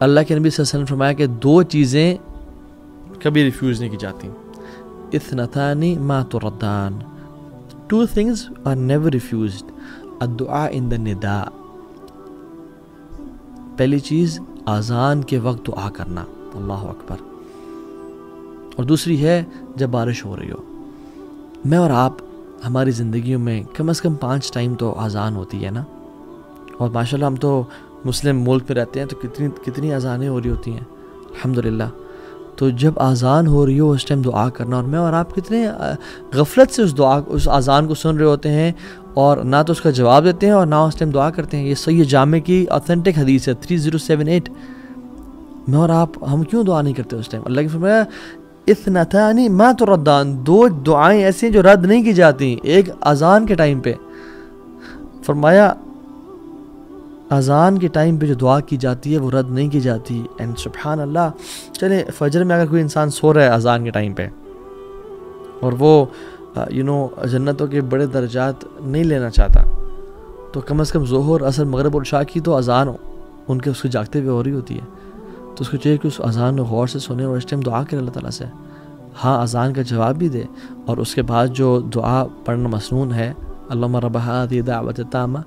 اللہ کے نبی صلی اللہ علیہ وسلم نے فرمایا کہ 2 چیزیں کبھی ریفیوز نہیں کی جاتی. اثنتان ما تردان, 2 things are never refused. الدعاء in the ندا, پہلی چیز اذان کے وقت دعا کرنا, اللہ اکبر, اور دوسری ہے جب بارش ہو رہی ہو. میں اور آپ ہماری زندگیوں میں کم از کم 5 ٹائم تو اذان ہوتی ہے نا, اور ماشاءاللہ ہم تو مسلم ملک میں رہتے ہیں تو کتنی اذانیں ہو رہی ہوتی ہیں الحمدللہ. تو جب اذان ہو رہی ہو اس ٹائم دعا کرنا, اور میں اور آپ کتنے غفلت سے اس اذان کو سن رہے ہوتے ہیں اور نہ تو اس کا جواب دیتے ہیں اور نہ اس ٹائم دعا کرتے ہیں. یہ صحیح جامع کی اوتھینٹک حدیث ہے 3078. میں اور آپ ہم کیوں دعا نہیں کرتے اس ٹائم؟ اللہ کی فرمایا اثنتان ما تردان, 2 دعائیں ایسی ہیں جو رد نہیں کی جاتی. ایک اذان کے ٹائم پہ, فرمایا اذان کے ٹائم پہ جو دعا کی جاتی ہے وہ رد نہیں کی جاتی. اینڈ سبحان اللہ, چلے فجر میں اگر کوئی انسان سو رہا ہے اذان کے ٹائم پہ اور وہ جنتوں کے بڑے درجات نہیں لینا چاہتا, تو کم از کم ظہر عصر مغرب اور عشاء کی تو اذان ان کے اس کو جاگتے ہوئے ہو رہی ہوتی ہے. تو اس کو چاہیے کہ اس اذان کو غور سے سنے اور اس ٹائم دعا کرے اللہ تعالیٰ سے. ہاں اذان کا جواب بھی دے, اور اس کے بعد جو دعا پڑھنا مسنون ہے اللہم رب ہذہ دعوت التامہ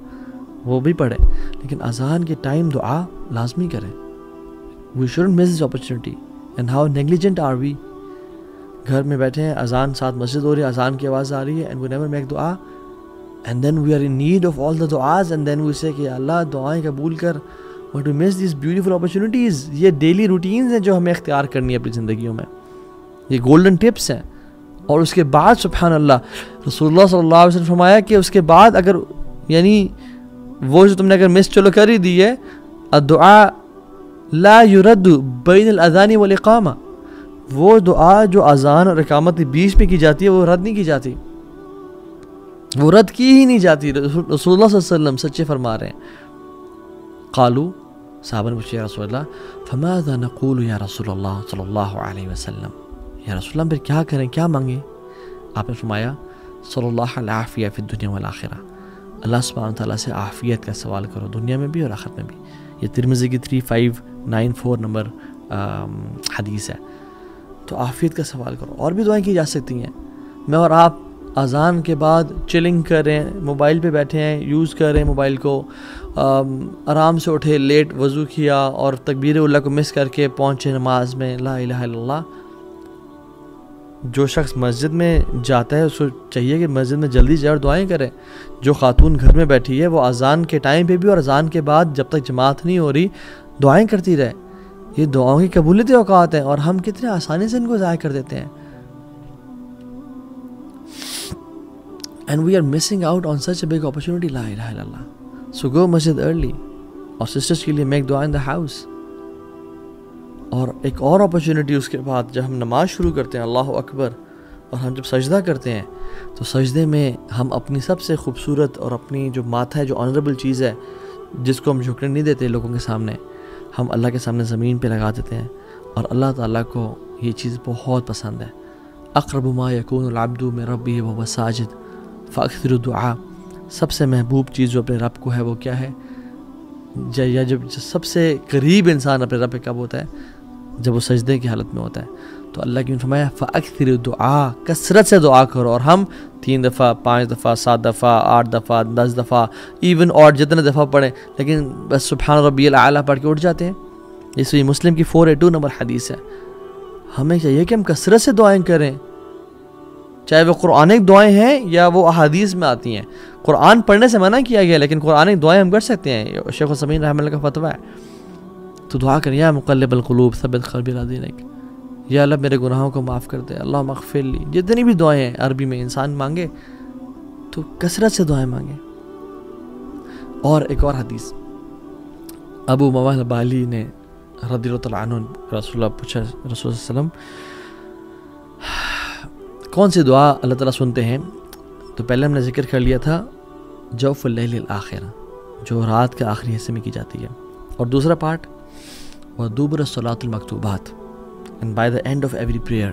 وہ بھی پڑھے, لیکن اذان کے ٹائم دعا لازمی کریں. We student miss this opportunity. And how negligent are we. گھر میں بیٹھے ہیں, اذان ساتھ مسجد ہو رہی ہے, اذان کی آواز آ رہی ہے, اینڈ وی نیور میک دعا, and then we are in need of all the دعاز, اینڈ دین وی سے کہ اللہ دعائیں قبول کر. But we miss these beautiful opportunities. یہ ڈیلی روٹینز ہیں جو ہمیں اختیار کرنی ہے اپنی زندگیوں میں, یہ گولڈن ٹپس ہیں. اور اس کے بعد سبحان اللہ رسول اللہ صلی اللہ علیہ وسلم فرمایا کہ اس کے بعد اگر یعنی وہ جو تم نے اگر مس چلو کر ہی دی ہے, الدعاء لا يرد بین الاذان والاقامہ, وہ دعا جو اذان اور اقامت کے بیچ میں کی جاتی ہے وہ رد نہیں کی جاتی, وہ رد کی ہی نہیں جاتی. رسول اللہ صلی اللہ علیہ وسلم سچے فرما رہے ہیں. قالو, صحابہ نے پوچھا یا رسول اللہ فماذا نقول یا رسول اللہ صلی اللہ علیہ وسلم, یا رسول اللہ پھر کیا کریں, کیا مانگیں؟ آپ نے فرمایا صلی اللہ العافیہ فی الدنیا والآخرہ, اللہ سبحانہ تعالیٰ سے عافیت کا سوال کرو دنیا میں بھی اور آخرت میں بھی. یہ ترمذی کی 3594 نمبر حدیث ہے. تو عافیت کا سوال کرو. اور بھی دعائیں کی جا سکتی ہیں. میں اور آپ اذان کے بعد چلنگ کر رہے ہیں, موبائل پہ بیٹھے ہیں, یوز کر رہے ہیں موبائل کو, آرام سے اٹھے, لیٹ وضو کیا اور تکبیر اللہ کو مس کر کے پہنچے نماز میں, لا الہ الا اللہ. جو شخص مسجد میں جاتا ہے اس کو چاہیے کہ مسجد میں جلدی جائے اور دعائیں کرے. جو خاتون گھر میں بیٹھی ہے وہ اذان کے ٹائم پہ بھی اور اذان کے بعد جب تک جماعت نہیں ہو رہی دعائیں کرتی رہے. یہ دعاؤں کی قبولیت اوقات ہیں اور ہم کتنے آسانی سے ان کو ضائع کر دیتے ہیں. And we are missing out on such a big opportunity. La ilaha illallah. So go masjid early. اور sisters کے لیے make dua in the house. اور ایک اور اپرچونٹی اس کے بعد جب ہم نماز شروع کرتے ہیں اللہ اکبر, اور ہم جب سجدہ کرتے ہیں تو سجدے میں ہم اپنی سب سے خوبصورت اور اپنی جو ماتھا ہے, جو آنریبل چیز ہے جس کو ہم جھکنے نہیں دیتے لوگوں کے سامنے, ہم اللہ کے سامنے زمین پہ لگا دیتے ہیں. اور اللہ تعالیٰ کو یہ چیز بہت پسند ہے. اقرب ما یکون العبد من ربہ وهو ساجد فاکثر الدعاء. سب سے محبوب چیز جو اپنے رب کو ہے وہ کیا ہے, یا جب سب سے قریب انسان اپنے رب پہ کب ہوتا ہے, جب وہ سجدے کی حالت میں ہوتا ہے. تو اللہ کی فرمایا فاکثر الدعاء, کثرت سے دعا کرو. اور ہم 3 دفعہ 5 دفعہ 7 دفعہ 8 دفعہ 10 دفعہ ایون اور جتنے دفعہ پڑھیں, لیکن بس سبحان ربی الاعلیٰ پڑھ کے اٹھ جاتے ہیں. یہ صحیح مسلم کی 482 نمبر حدیث ہے. ہمیں چاہیے کہ ہم کثرت سے دعائیں کریں, چاہے وہ قرآنک دعائیں ہیں یا وہ احادیث میں آتی ہیں. قرآن پڑھنے سے منع کیا گیا لیکن قرآنک دعائیں ہم کر سکتے ہیں. شیخ السمین رحمہ اللہ کا فتویٰ ہے. تو دعا کر یا مقلب القلوب ثبت قلبی علی دینک, یا اللہ میرے گناہوں کو معاف کر دے, اللہم اغفر لی. جتنی بھی دعائیں ہیں عربی میں انسان مانگے تو کثرت سے دعائیں مانگے. اور ایک اور حدیث, ابو موال بالی نے رضی اللہ تعالیٰ عنہ رسول اللہ پوچھا, رسول اللہ علیہ وسلم کون سی دعا اللہ تعالیٰ سنتے ہیں؟ تو پہلے ہم نے ذکر کر لیا تھا جوف اللیل الاخر, جو رات کے آخری حصے میں کی جاتی ہے. اور دوسرا پارٹ ودبر الصلاۃ المکتوبات, and by the end of every prayer.